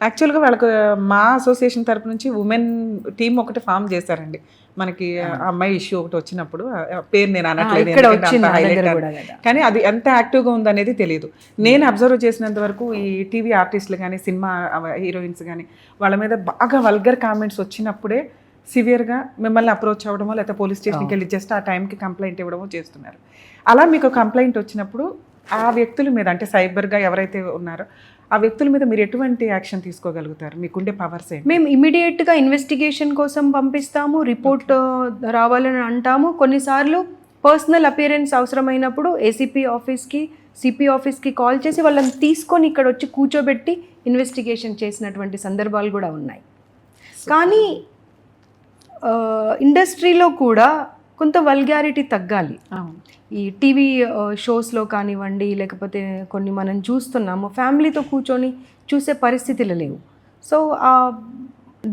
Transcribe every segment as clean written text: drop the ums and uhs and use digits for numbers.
యాక్చువల్గా వాళ్ళకు మా అసోసియేషన్ తరపు నుంచి ఉమెన్ టీం ఒకటి ఫామ్ చేశారండి. మనకి అమ్మాయి ఇష్యూ ఒకటి వచ్చినప్పుడు, పేరు నేను అనట్లేదు ఎందుకంటే అంత హైలైట్, కానీ అది ఎంత యాక్టివ్గా ఉందనేది తెలియదు. నేను అబ్జర్వ్ చేసినంత వరకు ఈ టీవీ ఆర్టిస్టులు కానీ సినిమా హీరోయిన్స్ కానీ వాళ్ళ మీద బాగా వల్గర్ కామెంట్స్ వచ్చినప్పుడే సివియర్గా మిమ్మల్ని అప్రోచ్ అవ్వడమో లేకపోతే పోలీస్ స్టేషన్కి వెళ్ళి జస్ట్ ఆ టైంకి కంప్లైంట్ ఇవ్వడమో చేస్తున్నారు. అలా మీకు కంప్లైంట్ వచ్చినప్పుడు ఆ వ్యక్తుల మీద, అంటే సైబర్గా ఎవరైతే ఉన్నారో ఆ వ్యక్తుల మీద మీరు ఎటువంటి యాక్షన్ తీసుకోగలుగుతారు? మీకుండే పవర్స్ ఏంటి? మేము ఇమీడియట్గా ఇన్వెస్టిగేషన్ కోసం పంపిస్తాము, రిపోర్ట్ రావాలని అంటాము. కొన్నిసార్లు పర్సనల్ అపియరెన్స్ అవసరమైనప్పుడు ఏసీపీ ఆఫీస్కి, సిపి ఆఫీస్కి కాల్ చేసి వాళ్ళని తీసుకొని ఇక్కడ వచ్చి కూర్చోబెట్టి ఇన్వెస్టిగేషన్ చేసినటువంటి సందర్భాలు కూడా ఉన్నాయి. కానీ ఇండస్ట్రీలో కూడా కొంత వల్గారిటీ తగ్గాలి. ఈ టీవీ షోస్లో కానివ్వండి, లేకపోతే కొన్ని మనం చూస్తున్నాము ఫ్యామిలీతో కూర్చొని చూసే పరిస్థితులు లేవు. సో ఆ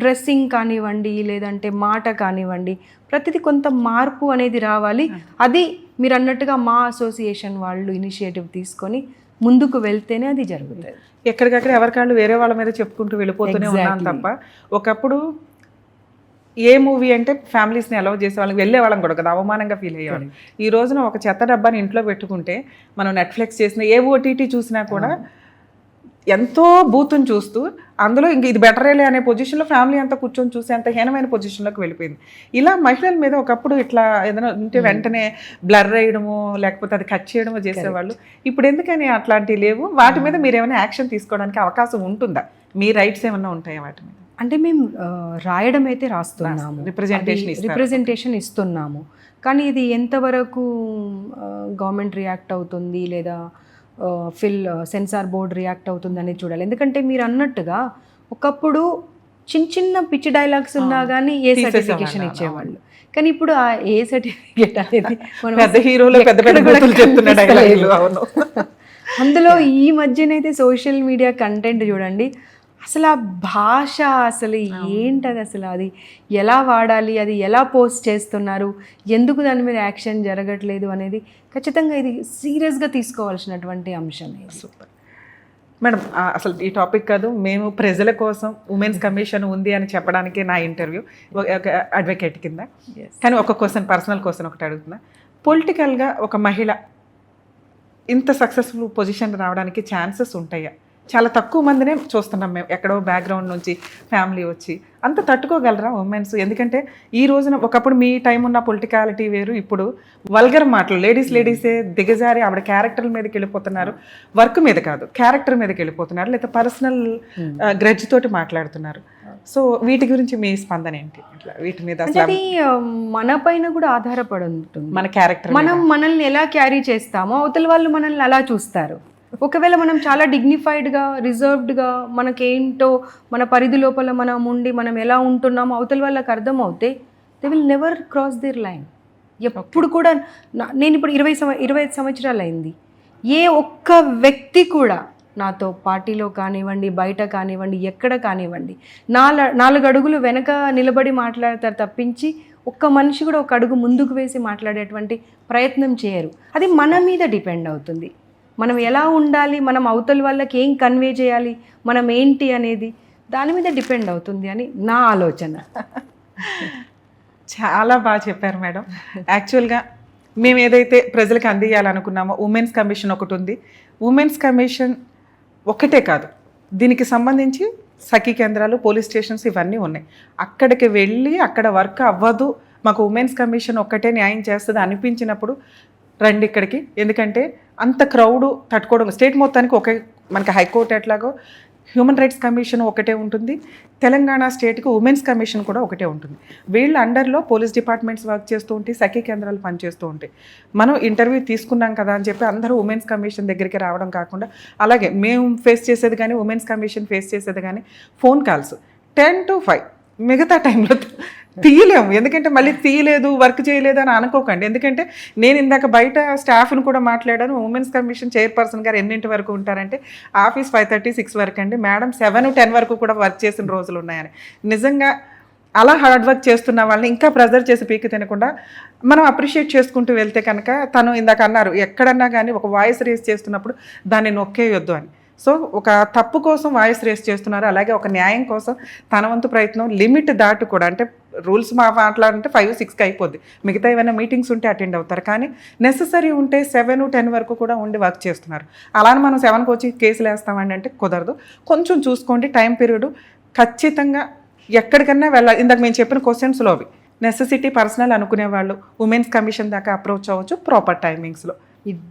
డ్రెస్సింగ్ కానివ్వండి, లేదంటే మాట కానివ్వండి, ప్రతిదీ కొంత మార్పు అనేది రావాలి. అది మీరు అన్నట్టుగా మా అసోసియేషన్ వాళ్ళు ఇనిషియేటివ్ తీసుకొని ముందుకు వెళ్తేనే అది జరుగుతుంది. ఎక్కడికక్కడ ఎవరికాళ్ళు వేరే వాళ్ళ మీద చెప్పుకుంటూ వెళ్ళిపోతూనే ఉన్నాం తప్ప, ఒకప్పుడు ఏ మూవీ అంటే ఫ్యామిలీస్ని అలౌ చేసే వాళ్ళకి వెళ్ళేవాళ్ళం కూడా కదా, అవమానంగా ఫీల్ అయ్యేవాళ్ళం. ఈ రోజున ఒక చెత్త డబ్బాని ఇంట్లో పెట్టుకుంటే మనం నెట్ఫ్లిక్స్ చేసిన ఏ ఓటీటీ చూసినా కూడా ఎంతో బూతుని చూస్తూ అందులో ఇంక ఇది బెటరేలే అనే పొజిషన్లో ఫ్యామిలీ అంతా కూర్చొని చూసే అంత హీనమైన పొజిషన్లోకి వెళ్ళిపోయింది. ఇలా మహిళల మీద ఒకప్పుడు ఇట్లా ఏదైనా ఉంటే వెంటనే బ్లర్ వేయడము లేకపోతే అది కట్ చేయడమో చేసేవాళ్ళు. ఇప్పుడు ఎందుకని అట్లాంటివి లేవు? వాటి మీద మీరు ఏమైనా యాక్షన్ తీసుకోవడానికి అవకాశం ఉంటుందా? మీ రైట్స్ ఏమైనా ఉంటాయా వాటి మీద? అంటే మేము రాయడం అయితే రాస్తున్నాము, రిప్రజెంటేషన్ ఇస్తున్నాము. కానీ ఇది ఎంతవరకు గవర్నమెంట్ రియాక్ట్ అవుతుంది లేదా సెన్సార్ బోర్డ్ రియాక్ట్ అవుతుంది అనేది చూడాలి. ఎందుకంటే మీరు అన్నట్టుగా ఒకప్పుడు చిన్న చిన్న పిచ్చి డైలాగ్స్ ఉన్నా కానీ ఏ సర్టిఫికేషన్ ఇచ్చేవాళ్ళు. కానీ ఇప్పుడు ఆ ఏ సర్టిఫికేట్ అనేది అందులో ఈ మధ్యనైతే సోషల్ మీడియా కంటెంట్ చూడండి, అసలు ఆ భాష అసలు ఏంటది, అసలు అది ఎలా వాడాలి, అది ఎలా పోస్ట్ చేస్తున్నారు, ఎందుకు దాని మీద యాక్షన్ జరగట్లేదు అనేది ఖచ్చితంగా ఇది సీరియస్గా తీసుకోవాల్సినటువంటి అంశం. సూపర్ మేడం, అసలు ఈ టాపిక్ కాదు, మేము ప్రజల కోసం ఉమెన్స్ కమిషన్ ఉంది అని చెప్పడానికి నా ఇంటర్వ్యూ ఒక అడ్వకేట్ కింద. కానీ ఒక క్వశ్చన్, పర్సనల్ క్వశ్చన్ ఒకటి అడుగుతున్నా. పొలిటికల్గా ఒక మహిళ ఇంత సక్సెస్ఫుల్ పొజిషన్ రావడానికి ఛాన్సెస్ ఉంటాయా? చాలా తక్కువ మందినే చూస్తున్నాం మేము, ఎక్కడో బ్యాక్గ్రౌండ్ నుంచి ఫ్యామిలీ వచ్చి. అంత తట్టుకోగలరా ఉమెన్స్? ఎందుకంటే ఈ రోజున ఒకప్పుడు మీ టైం ఉన్న పొలిటికాలిటీ వేరు, ఇప్పుడు వల్గర్ మాటలు లేడీసే దిగజారి ఆవిడ క్యారెక్టర్ మీదకి వెళ్ళిపోతున్నారు. వర్క్ మీద కాదు, క్యారెక్టర్ మీదకి వెళ్ళిపోతున్నారు, లేదా పర్సనల్ గ్రడ్జ్ తోటి మాట్లాడుతున్నారు. సో వీటి గురించి మీ స్పందన ఏంటి? వీటి మీద అది మన పైన కూడా ఆధారపడి ఉంటుంది. మన క్యారెక్టర్, మనం మనల్ని ఎలా క్యారీ చేస్తామో అవతల వాళ్ళు మనల్ని అలా చూస్తారు. ఒకవేళ మనం చాలా డిగ్నిఫైడ్గా, రిజర్వ్డ్గా, మనకేంటో మన పరిధి లోపల మనం ఉండి మనం ఎలా ఉంటున్నామో అవతల వాళ్ళకి అర్థమవుతే they will never cross their line. ఎప్పుడు కూడా నేను ఇప్పుడు 25 సంవత్సరాలు అయింది, ఏ ఒక్క వ్యక్తి కూడా నాతో పార్టీలో కానివ్వండి, బయట కానివ్వండి, ఎక్కడ కానివ్వండి 4 అడుగులు వెనక నిలబడి మాట్లాడతారు తప్పించి ఒక్క మనిషి కూడా ఒక అడుగు ముందుకు వేసి మాట్లాడేటువంటి ప్రయత్నం చేయరు. అది మన మీద డిపెండ్ అవుతుంది. మనం ఎలా ఉండాలి, మనం అవతల వాళ్ళకి ఏం కన్వే చేయాలి, మనం ఏంటి అనేది దాని మీద డిపెండ్ అవుతుంది అని నా ఆలోచన. చాలా బాగా చెప్పారు మేడం. యాక్చువల్గా మేము ఏదైతే ప్రజలకు అందియాలనుకున్నామో ఉమెన్స్ కమిషన్ ఒకటి ఉంది. ఉమెన్స్ కమిషన్ ఒకటే కాదు, దీనికి సంబంధించి సఖీ కేంద్రాలు, పోలీస్ స్టేషన్స్ ఇవన్నీ ఉన్నాయి. అక్కడికి వెళ్ళి అక్కడ వర్క్ అవ్వదు, మాకు ఉమెన్స్ కమిషన్ ఒక్కటే న్యాయం చేస్తుంది అనిపించినప్పుడు రండి ఇక్కడికి. ఎందుకంటే అంత క్రౌడ్ తట్టుకోవడం, స్టేట్ మొత్తానికి ఒకే, మనకి హైకోర్టు ఎట్లాగో హ్యూమన్ రైట్స్ కమిషన్ ఒకటే ఉంటుంది, తెలంగాణ స్టేట్కి ఉమెన్స్ కమిషన్ కూడా ఒకటే ఉంటుంది. వీళ్ళ అండర్లో పోలీస్ డిపార్ట్మెంట్స్ వర్క్ చేస్తూ ఉంటాయి, సఖీ కేంద్రాలు పనిచేస్తూ ఉంటాయి. మనం ఇంటర్వ్యూ తీసుకున్నాం కదా అని చెప్పి అందరూ ఉమెన్స్ కమిషన్ దగ్గరికి రావడం కాకుండా, అలాగే మేము ఫేస్ చేసేది కానీ ఉమెన్స్ కమిషన్ ఫేస్ చేసేది కానీ ఫోన్ కాల్స్ 10 to 5, మిగతా టైంలో తీయలేము. ఎందుకంటే మళ్ళీ తీయలేదు, వర్క్ చేయలేదు అని అనుకోకండి. ఎందుకంటే నేను ఇందాక బయట స్టాఫ్ను కూడా మాట్లాడాను. ఉమెన్స్ కమిషన్ చైర్పర్సన్ గారు ఎన్నింటి వరకు ఉంటారంటే ఆఫీస్ 5:30, 6 వరకు అండి. మేడం 7, 10 వరకు కూడా వర్క్ చేసిన రోజులు ఉన్నాయని. నిజంగా అలా హార్డ్ వర్క్ చేస్తున్న వాళ్ళని ఇంకా ప్రెజర్ చేసి పీకి తినకుండా మనం అప్రిషియేట్ చేసుకుంటూ వెళ్తే కనుక, తను ఇందాక అన్నారు ఎక్కడన్నా కానీ ఒక వాయిస్ రేస్ చేస్తున్నప్పుడు దాన్ని నొక్కేయొద్దు అని. సో ఒక తప్పు కోసం వాయిస్ రేస్ చేస్తున్నారు, అలాగే ఒక న్యాయం కోసం తన వంతు ప్రయత్నం లిమిట్ దాటి కూడా, అంటే రూల్స్ మాట్లాడంటే 5-6కి అయిపోద్ది, మిగతా ఏమైనా మీటింగ్స్ ఉంటే అటెండ్ అవుతారు, కానీ నెససరీ ఉంటే 7-10 వరకు కూడా ఉండి వర్క్ చేస్తున్నారు. అలానే మనం 7కి వచ్చి కేసులు వేస్తామండి అంటే కుదరదు. కొంచెం చూసుకోండి టైం పీరియడ్, ఖచ్చితంగా ఎక్కడికన్నా వెళ్ళాలి. ఇందాక మేము చెప్పిన క్వశ్చన్స్లో అవి నెసెసిటీ, పర్సనల్ అనుకునే వాళ్ళు ఉమెన్స్ కమిషన్ దాకా అప్రోచ్ అవ్వచ్చు ప్రాపర్ టైమింగ్స్లో.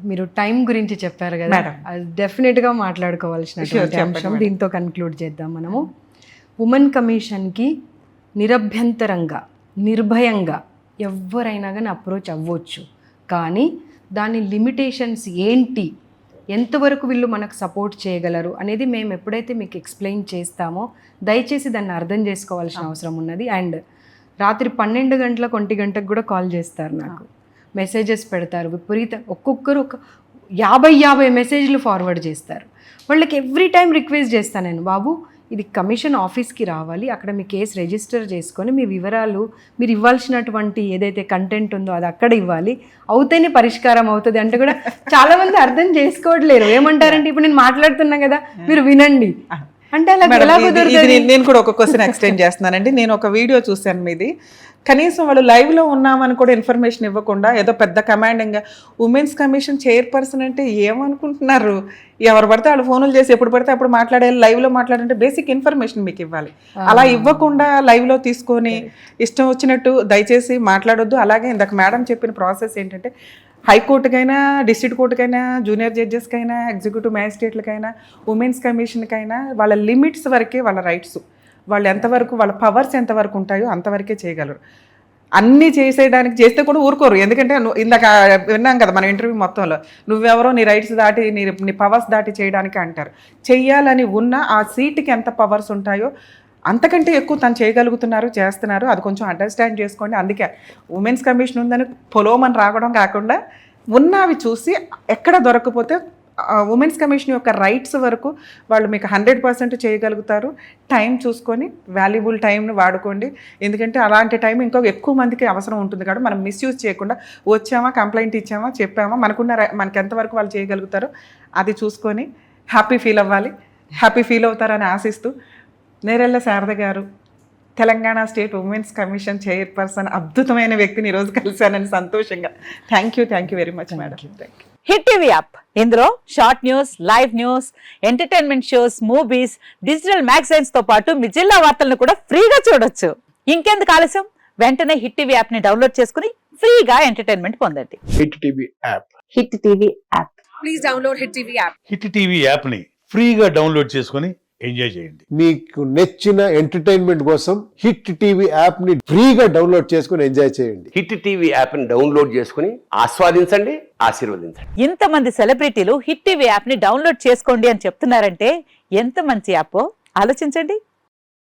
మీరు టైం గురించి చెప్పారు కదా, మేడం. అది డెఫినెట్గా మాట్లాడుకోవాల్సినటువంటి చెప్పండి అంశం. మేడం. దీంతో కన్క్లూడ్ చేద్దాం మనము. ఉమెన్ కమిషన్కి నిరభ్యంతరంగా, నిర్భయంగా ఎవరైనా కానీ అప్రోచ్ అవ్వచ్చు, కానీ దాని లిమిటేషన్స్ ఏంటి, ఎంతవరకు వీళ్ళు మనకు సపోర్ట్ చేయగలరు అనేది మేము ఎప్పుడైతే మీకు ఎక్స్ప్లెయిన్ చేస్తామో దయచేసి దాన్ని అర్థం చేసుకోవాల్సిన అవసరం ఉన్నది. అండ్ రాత్రి 12 గంటలకు 1 గంటకు కూడా కాల్ చేస్తారు, నాకు మెసేజెస్ పెడతారు విపరీత, ఒక్కొక్కరు ఒక 50 మెసేజ్లు ఫార్వర్డ్ చేస్తారు. వాళ్ళకి ఎవ్రీ టైం రిక్వెస్ట్ చేస్తాను నేను, బాబు ఇది కమిషన్ ఆఫీస్కి రావాలి, అక్కడ మీ కేసు రిజిస్టర్ చేసుకొని మీ వివరాలు, మీరు ఇవ్వాల్సినటువంటి ఏదైతే కంటెంట్ ఉందో అది అక్కడ ఇవ్వాలి, అవుతేనే పరిష్కారం అవుతుంది అంటే కూడా చాలామంది అర్థం చేసుకోవట్లేరు. ఏమంటారంటే ఇప్పుడు నేను మాట్లాడుతున్నా కదా మీరు వినండి అంటే అలా ఎలా కుదురుతుంది? నేను కూడా ఒక క్వశ్చన్ ఎక్స్టెండ్ చేస్తున్నానండి. నేను ఒక వీడియో చూశాను మీది, కనీసం వాళ్ళు లైవ్లో ఉన్నామని కూడా ఇన్ఫర్మేషన్ ఇవ్వకుండా ఏదో పెద్ద కమాండింగ్గా ఉమెన్స్ కమిషన్ చైర్పర్సన్ అంటే ఏమనుకుంటున్నారు, ఎవరు పడితే వాళ్ళు ఫోన్లు చేసి ఎప్పుడు పడితే అప్పుడు మాట్లాడాలి, లైవ్లో మాట్లాడంటే బేసిక్ ఇన్ఫర్మేషన్ మీకు ఇవ్వాలి. అలా ఇవ్వకుండా లైవ్లో తీసుకొని ఇష్టం వచ్చినట్టు దయచేసి మాట్లాడొద్దు. అలాగే ఇందాక మేడం చెప్పిన ప్రాసెస్ ఏంటంటే హైకోర్టుకైనా, డిస్ట్రిక్ట్ కోర్టుకైనా, జూనియర్ జడ్జెస్కైనా, ఎగ్జిక్యూటివ్ మ్యాజిస్ట్రేట్లకైనా, ఉమెన్స్ కమిషన్కైనా వాళ్ళ లిమిట్స్ వరకే వాళ్ళ రైట్స్, వాళ్ళు ఎంతవరకు వాళ్ళ పవర్స్ ఎంతవరకు ఉంటాయో అంతవరకే చేయగలరు. అన్నీ చేసేయడానికి చేస్తే కూడా ఊరుకోరు. ఎందుకంటే ఇందాక విన్నాం కదా మన ఇంటర్వ్యూ మొత్తంలో, నువ్వెవరో నీ రైట్స్ దాటి నీ పవర్స్ దాటి చేయడానికి అంటారు. చెయ్యాలని ఉన్న ఆ సీట్కి ఎంత పవర్స్ ఉంటాయో అంతకంటే ఎక్కువ తను చేయగలుగుతున్నారు, చేస్తున్నారు. అది కొంచెం అండర్స్టాండ్ చేసుకోండి. అందుకే ఉమెన్స్ కమిషన్ ఉందని పొలోమని రావడం కాకుండా ఉన్నవి చూసి ఎక్కడ దొరకకపోతే ఉమెన్స్ కమిషన్ యొక్క రైట్స్ వరకు వాళ్ళు మీకు 100% చేయగలుగుతారు. టైం చూసుకొని వాల్యుబుల్ టైంని వాడుకోండి. ఎందుకంటే అలాంటి టైం ఇంకొక ఎక్కువ మందికి అవసరం ఉంటుంది కాబట్టి మనం మిస్యూజ్ చేయకుండా వచ్చామా, కంప్లైంట్ ఇచ్చామా, చెప్పామా, మనకు ఎంతవరకు వాళ్ళు చేయగలుగుతారో అది చూసుకొని హ్యాపీ ఫీల్ అవ్వాలి. హ్యాపీ ఫీల్ అవుతారని ఆశిస్తూ Nerella Sharada garu, Telangana state women's commission chairperson, అద్భుతమైన వ్యక్తిని ఈరోజు కలిశానని సంతోషంగా. Thank you very much madam. Hit TV app, ఇందులో short news, live news, entertainment shows, movies, digital magazines తో పాటు మీ జిల్లా వార్తలను కూడా ఫ్రీగా చూడొచ్చు. ఇంకెందుకు ఆలస్యం, వెంటనే హిట్ టీవీ యాప్ ని డౌన్లోడ్ చేసుకుని ఫ్రీగా ఎంటర్టైన్మెంట్ పొందండి. Hit TV app. Hit TV app. Please download hit TV app. Hit TV app ని ఫ్రీగా డౌన్లోడ్ చేసుకొని ఎంజాయ్ చేయండి. మీకు నచ్చిన ఎంటర్టైన్మెంట్ కోసం హిట్ టీవీ యాప్ ని ఫ్రీగా డౌన్లోడ్ చేసుకుని ఎంజాయ్ చేయండి. హిట్ టీవీ యాప్ ని డౌన్లోడ్ చేసుకుని ఆస్వాదించండి, ఆశీర్వదించండి. ఇంతమంది సెలబ్రిటీలు హిట్ టీవీ యాప్ ని డౌన్లోడ్ చేసుకోండి అని చెప్తున్నారంటే ఎంత మంచి యాప్ ఆలోచించండి.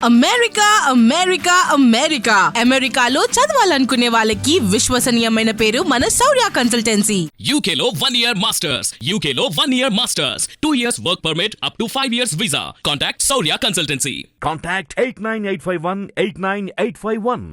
అమెరికా అమెరికా అమెరికా అమెరికాలో చదవాలనుకునే వాళ్ళకి విశ్వసనీయమైన పేరు మన శౌర్య కన్సల్టెన్సీ. UK లో 1 year masters, UK లో 1 year masters, 2 years work permit up to 5 years visa. Contact Saurya Consultancy. Contact 89851 89851.